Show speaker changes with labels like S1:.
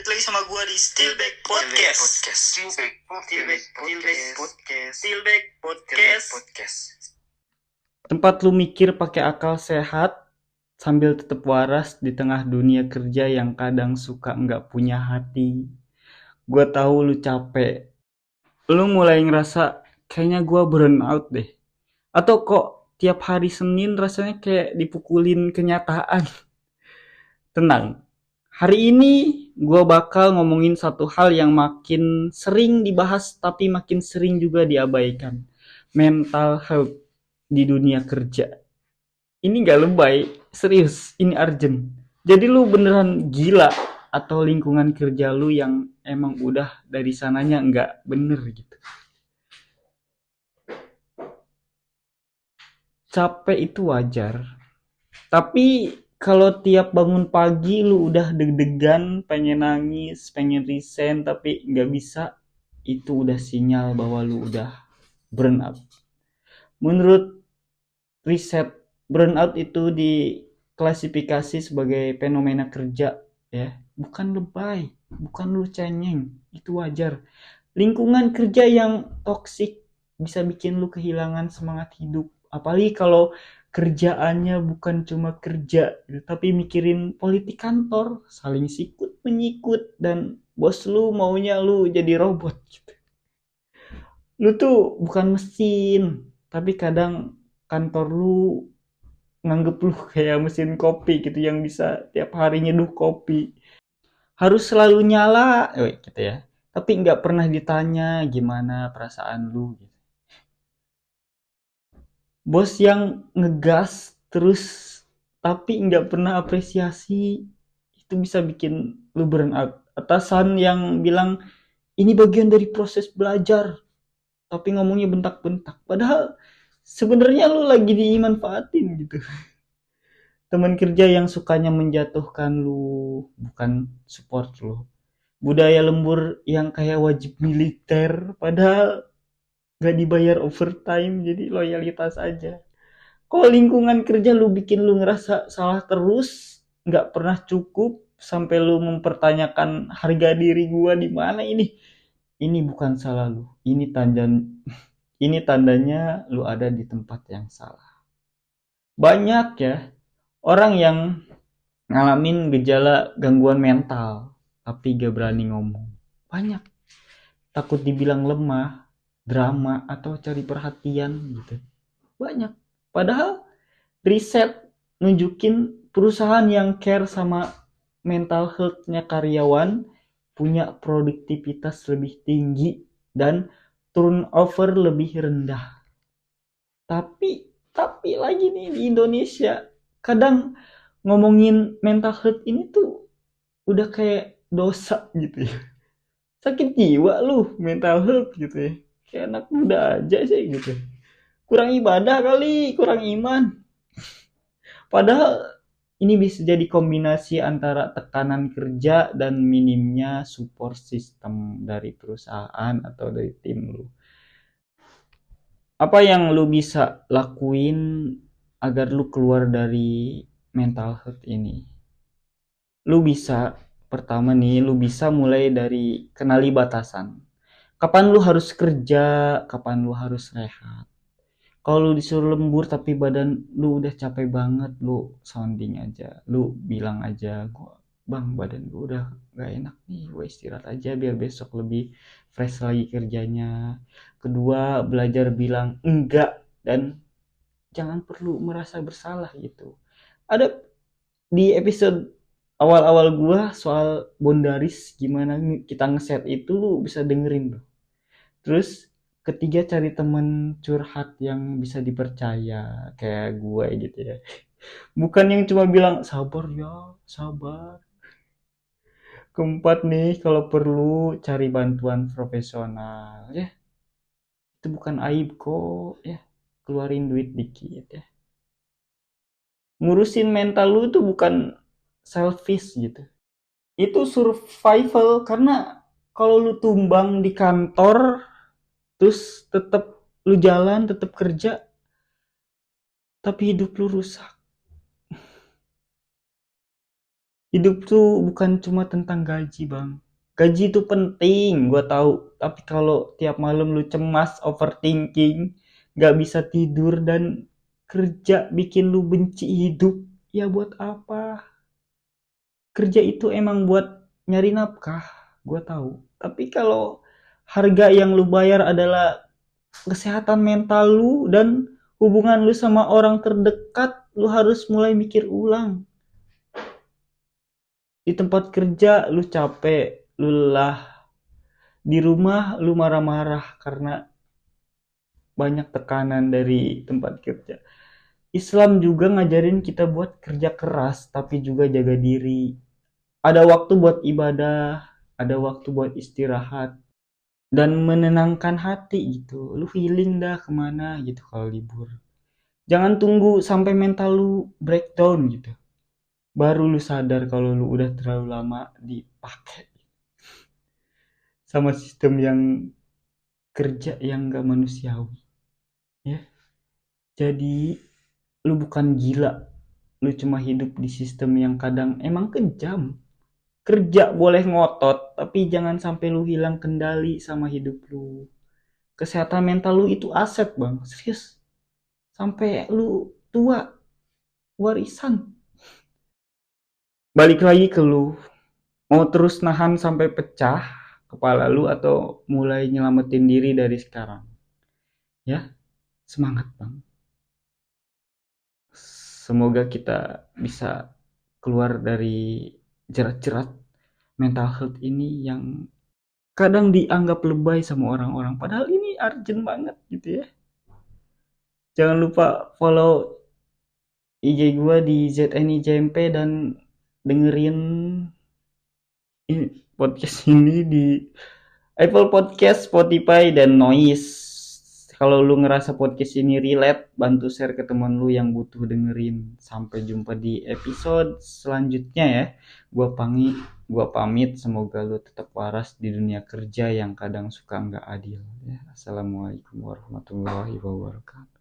S1: lagi sama gua di Steelback Podcast. Steelback Podcast.
S2: Tempat lu mikir pakai akal sehat sambil tetap waras di tengah dunia kerja yang kadang suka nggak punya hati. Gua tahu lu capek. Lu mulai ngerasa kayaknya gua burn out deh. Atau kok tiap hari Senin rasanya kayak dipukulin kenyataan. Tenang. Hari ini gua bakal ngomongin satu hal yang makin sering dibahas tapi makin sering juga diabaikan. Mental health di dunia kerja. Ini gak lebay, serius, ini urgent. Jadi lu beneran gila atau lingkungan kerja lu yang emang udah dari sananya nggak bener gitu. Capek itu wajar, tapi kalau tiap bangun pagi lu udah deg-degan, pengen nangis, pengen resign tapi nggak bisa, itu udah sinyal bahwa lu udah burn out. Menurut riset, burnout itu diklasifikasi sebagai fenomena kerja, ya, bukan lebay, bukan lu cengeng, itu wajar. Lingkungan kerja yang toksik bisa bikin lu kehilangan semangat hidup, apalagi kalau kerjaannya bukan cuma kerja tapi mikirin politik kantor, saling sikut menyikut, dan bos lu maunya lu jadi robot gitu. Lu tuh bukan mesin, tapi kadang kantor lu nganggep lu kayak mesin kopi gitu yang bisa tiap hari nyeduh kopi. Harus selalu nyala, gitu ya. Tapi nggak pernah ditanya gimana perasaan lu. Gitu. Bos yang ngegas terus tapi nggak pernah apresiasi, itu bisa bikin lu burn out. Atasan yang bilang ini bagian dari proses belajar, tapi ngomongnya bentak-bentak. Padahal sebenarnya lu lagi dimanfaatin gitu. Teman kerja yang sukanya menjatuhkan lu, bukan support lu. Budaya lembur yang kayak wajib militer, padahal gak dibayar overtime, jadi loyalitas aja. Kok lingkungan kerja lu bikin lu ngerasa salah terus, gak pernah cukup, sampai lu mempertanyakan harga diri gua di mana ini? Ini bukan salah lu, ini tandanya lu ada di tempat yang salah. Banyak ya orang yang ngalamin gejala gangguan mental tapi gak berani ngomong. Banyak. Takut dibilang lemah, drama, atau cari perhatian gitu. Banyak. Padahal riset nunjukin perusahaan yang care sama mental health-nya karyawan punya produktivitas lebih tinggi dan turnover lebih rendah. Tapi lagi nih di Indonesia, kadang ngomongin mental health ini tuh udah kayak dosa gitu ya. Sakit jiwa lu mental health gitu ya. Kayak anak muda aja sih gitu. Kurang ibadah kali, kurang iman. Padahal ini bisa jadi kombinasi antara tekanan kerja dan minimnya support system dari perusahaan atau dari tim lu. Apa yang lu bisa lakuin agar lu keluar dari mental health ini? Lu bisa, pertama nih, lu bisa mulai dari kenali batasan. Kapan lu harus kerja, kapan lu harus rehat. Kalau lu disuruh lembur tapi badan lu udah capek banget, lu sounding aja. Lu bilang aja, bang badan gue udah gak enak nih, gue istirahat aja biar besok lebih fresh lagi kerjanya. Kedua, belajar bilang enggak dan jangan perlu merasa bersalah gitu. Ada di episode awal-awal gua soal bondaris gimana kita ngeset itu, lu bisa dengerin tuh. Terus ketiga, cari temen curhat yang bisa dipercaya kayak gue gitu ya. Bukan yang cuma bilang sabar ya, sabar. Keempat nih, kalau perlu cari bantuan profesional ya. Itu bukan aib kok ya. Keluarin duit dikit ya. Ngurusin mental lu tuh bukan selfish gitu. Itu survival, karena kalau lu tumbang di kantor terus tetap lu jalan, tetap kerja, tapi hidup lu rusak. Hidup tuh bukan cuma tentang gaji, Bang. Gaji itu penting, gua tahu. Tapi kalau tiap malam lu cemas, overthinking, gak bisa tidur dan kerja bikin lu benci hidup, ya buat apa? Kerja itu emang buat nyari nafkah, gua tahu. Tapi kalau harga yang lu bayar adalah kesehatan mental lu dan hubungan lu sama orang terdekat, lu harus mulai mikir ulang. Di tempat kerja lu capek, lu lelah. Di rumah lu marah-marah karena banyak tekanan dari tempat kerja. Islam juga ngajarin kita buat kerja keras tapi juga jaga diri. Ada waktu buat ibadah, ada waktu buat istirahat dan menenangkan hati gitu. Lu healing dah kemana gitu kalau libur. Jangan tunggu sampai mental lu breakdown gitu. Baru lu sadar kalau lu udah terlalu lama dipakai sama sistem yang kerja yang gak manusiawi. Ya, jadi lu bukan gila, lu cuma hidup di sistem yang kadang emang kejam. Kerja boleh ngotot, tapi jangan sampai lu hilang kendali sama hidup lu. Kesehatan mental lu itu aset, Bang, serius. Sampai lu tua, warisan. Balik lagi ke lu, mau terus nahan sampai pecah kepala lu atau mulai nyelamatin diri dari sekarang? Ya, semangat, Bang. Semoga kita bisa keluar dari jerat-jerat mental health ini yang kadang dianggap lebay sama orang-orang. Padahal ini urgent banget gitu ya. Jangan lupa follow IG gua di ZNIJMP dan dengerin podcast ini di Apple Podcast, Spotify, dan Noise. Kalau lu ngerasa podcast ini relate, bantu share ke teman lu yang butuh dengerin. Sampai jumpa di episode selanjutnya ya. Gua pamit, semoga lu tetap waras di dunia kerja yang kadang suka nggak adil. Ya, Assalamualaikum warahmatullahi wabarakatuh.